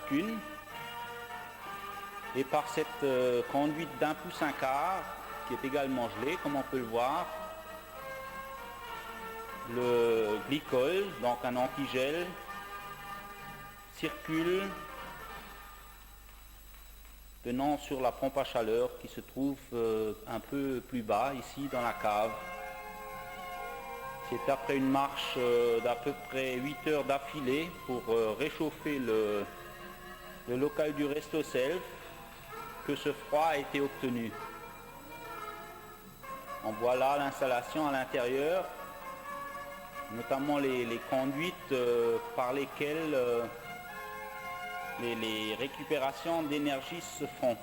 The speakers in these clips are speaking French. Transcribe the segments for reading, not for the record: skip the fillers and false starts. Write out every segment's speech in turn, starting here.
chacune. Et par cette conduite d'1 pouce 1/4, qui est également gelée, comme on peut le voir, le glycol, donc un antigel, circule venant sur la pompe à chaleur qui se trouve un peu plus bas, ici dans la cave. C'est après une marche d'à peu près 8 heures d'affilée pour réchauffer le local du Resto Self que ce froid a été obtenu. On voit là l'installation à l'intérieur, notamment les conduites par lesquelles les récupérations d'énergie se font.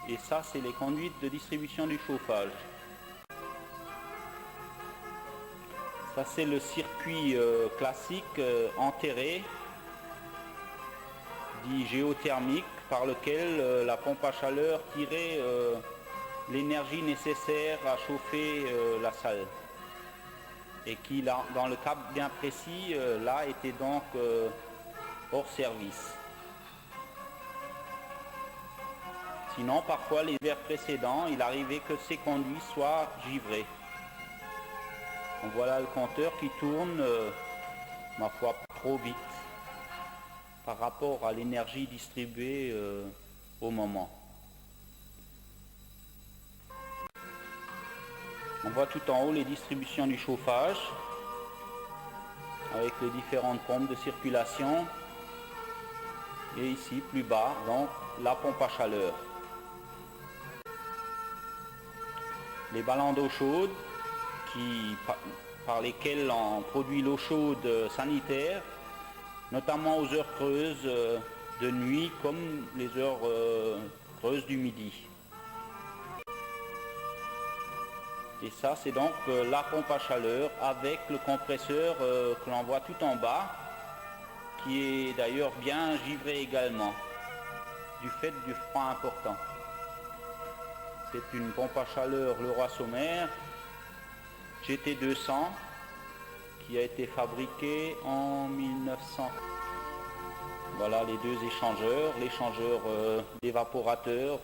Et ça, c'est les conduites de distribution du chauffage. Ça, c'est le circuit classique enterré, dit géothermique, par lequel la pompe à chaleur tirait l'énergie nécessaire à chauffer la salle. Et qui, là, dans le cas bien précis, là, était donc hors service. Sinon, parfois, les hivers précédents, il arrivait que ces conduits soient givrés. Donc voilà le compteur qui tourne, ma foi, trop vite par rapport à l'énergie distribuée au moment. On voit tout en haut les distributions du chauffage avec les différentes pompes de circulation. Et ici, plus bas, donc la pompe à chaleur. Les ballons d'eau chaude par lesquels on produit l'eau chaude sanitaire, notamment aux heures creuses de nuit comme les heures creuses du midi. Et ça, c'est donc la pompe à chaleur avec le compresseur que l'on voit tout en bas, qui est d'ailleurs bien givré également, du fait du froid important. C'est une pompe à chaleur Leroy-Somer GT200 qui a été fabriquée en 1900. Voilà les deux échangeurs, l'échangeur d'évaporateur.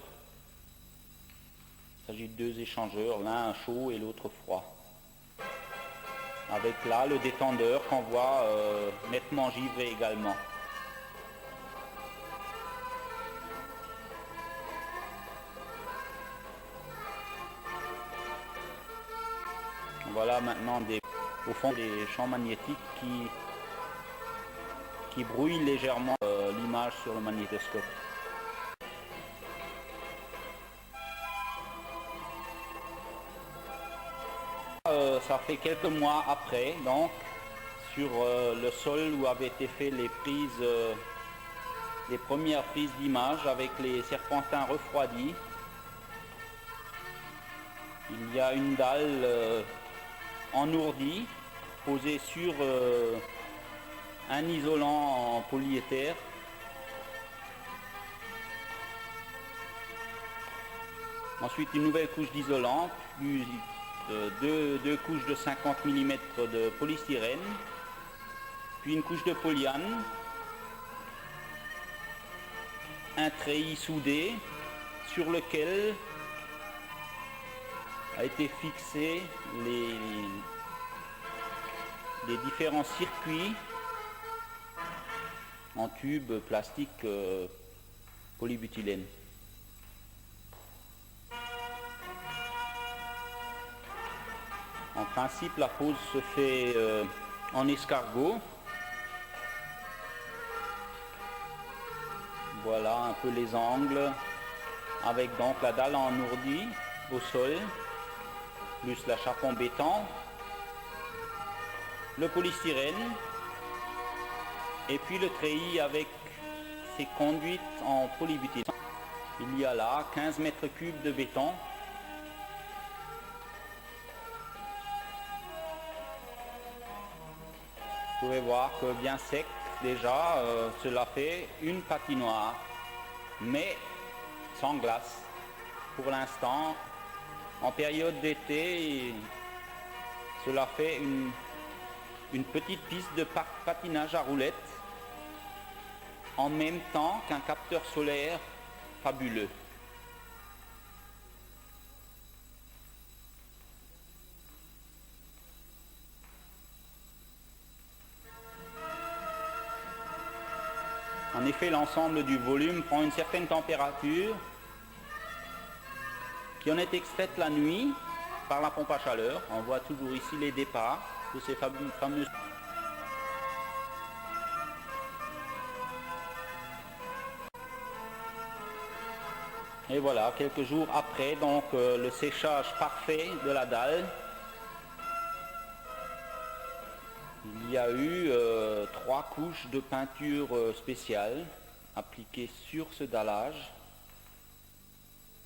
Il s'agit de deux échangeurs, l'un chaud et l'autre froid. Avec là le détendeur qu'on voit nettement givré également. Voilà maintenant au fond des champs magnétiques qui brouillent légèrement l'image sur le magnétoscope. Ça fait quelques mois après, donc, sur le sol où avaient été faites les premières prises d'image avec les serpentins refroidis. Il y a une dalle ennourdie posée sur un isolant en polyéther. Ensuite une nouvelle couche d'isolant, puis deux couches de 50 mm de polystyrène, puis une couche de polyane, un treillis soudé sur lequel a été fixé les différents circuits en tube plastique polybutylène. En principe, la pose se fait en escargot. Voilà un peu les angles, avec donc la dalle ennourdie au sol, plus la chape en béton, le polystyrène, et puis le treillis avec ses conduites en polybutylène. Il y a là 15 mètres cubes de béton. Vous pouvez voir que bien sec déjà, cela fait une patinoire, mais sans glace. Pour l'instant, en période d'été, cela fait une petite piste de patinage à roulettes en même temps qu'un capteur solaire fabuleux. En effet, l'ensemble du volume prend une certaine température qui en est extraite la nuit par la pompe à chaleur. On voit toujours ici les départs de ces fameux... Et voilà, quelques jours après, donc le séchage parfait de la dalle. Il y a eu 3 couches de peinture spéciale appliquées sur ce dallage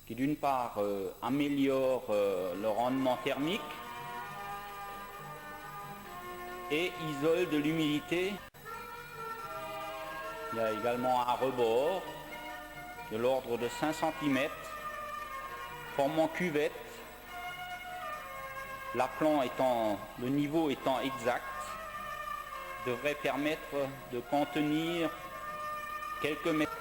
qui d'une part améliore le rendement thermique et isole de l'humidité. Il y a également un rebord de l'ordre de 5 cm formant cuvette, l'aplan étant, le niveau étant exact, devrait permettre de contenir quelques mètres.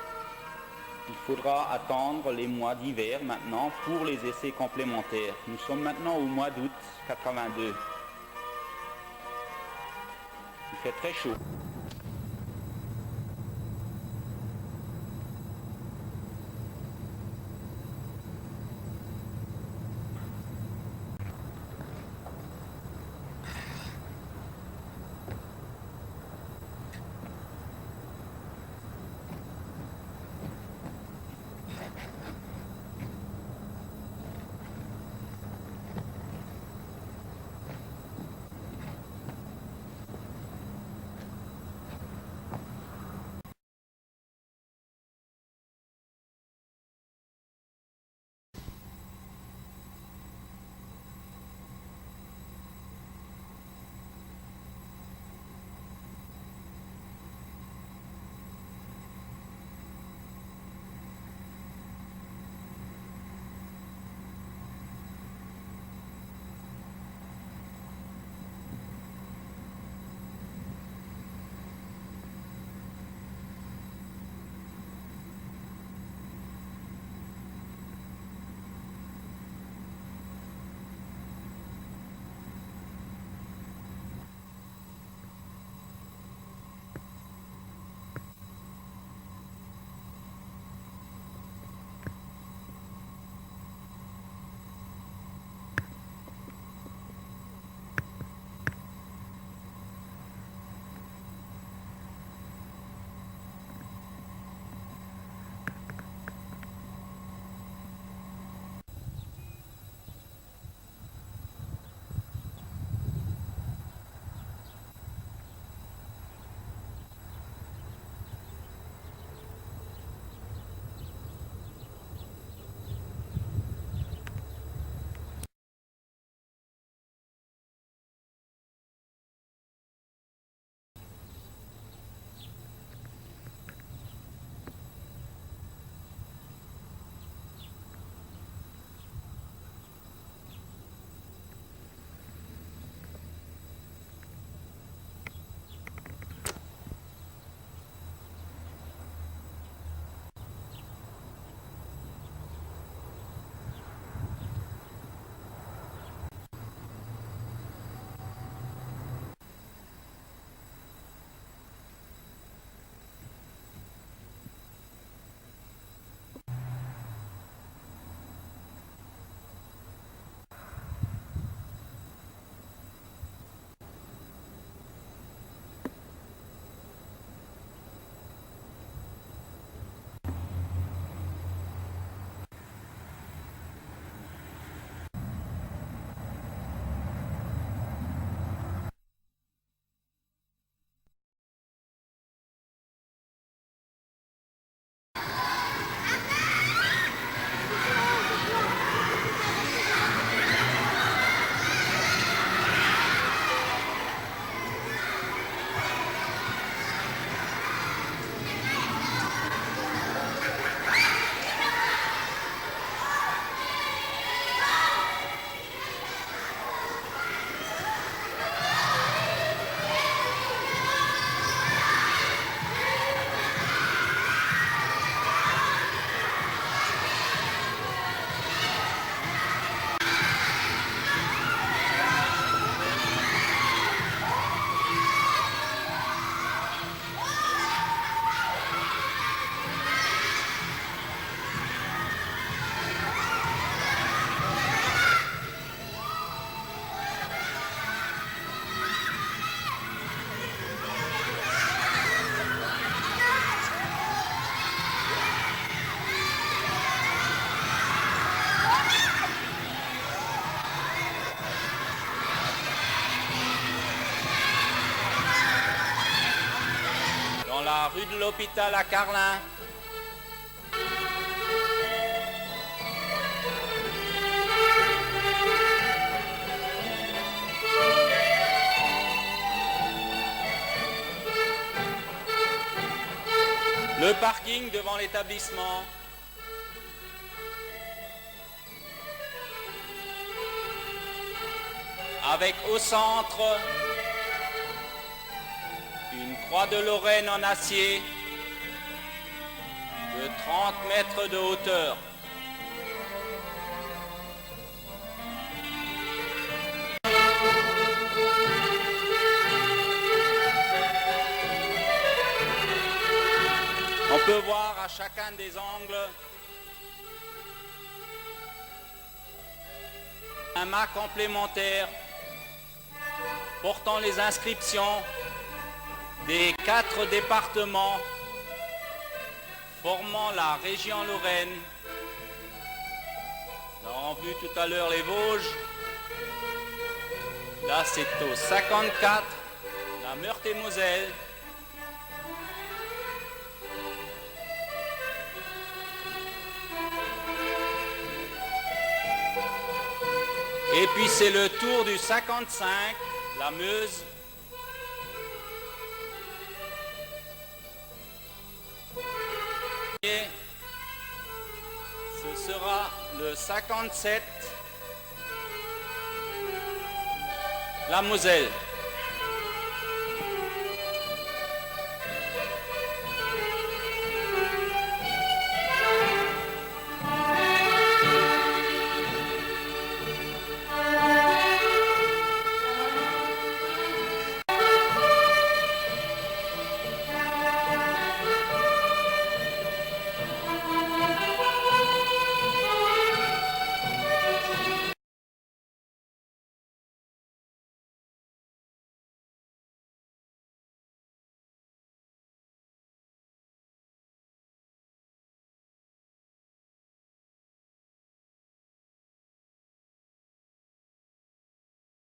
Il faudra attendre les mois d'hiver maintenant pour les essais complémentaires. Nous sommes maintenant au mois d'août 82. Il fait très chaud. la rue de l'Hôpital à Carlin. Le parking devant l'établissement. Avec au centre une croix de Lorraine en acier de 30 mètres de hauteur. On peut voir à chacun des angles un mât complémentaire portant les inscriptions des 4 départements formant la région Lorraine. Nous avons vu tout à l'heure les Vosges. Là, c'est au 54, la Meurthe-et-Moselle. Et puis c'est le tour du 55, la Meuse. Et ce sera le 57, la Moselle.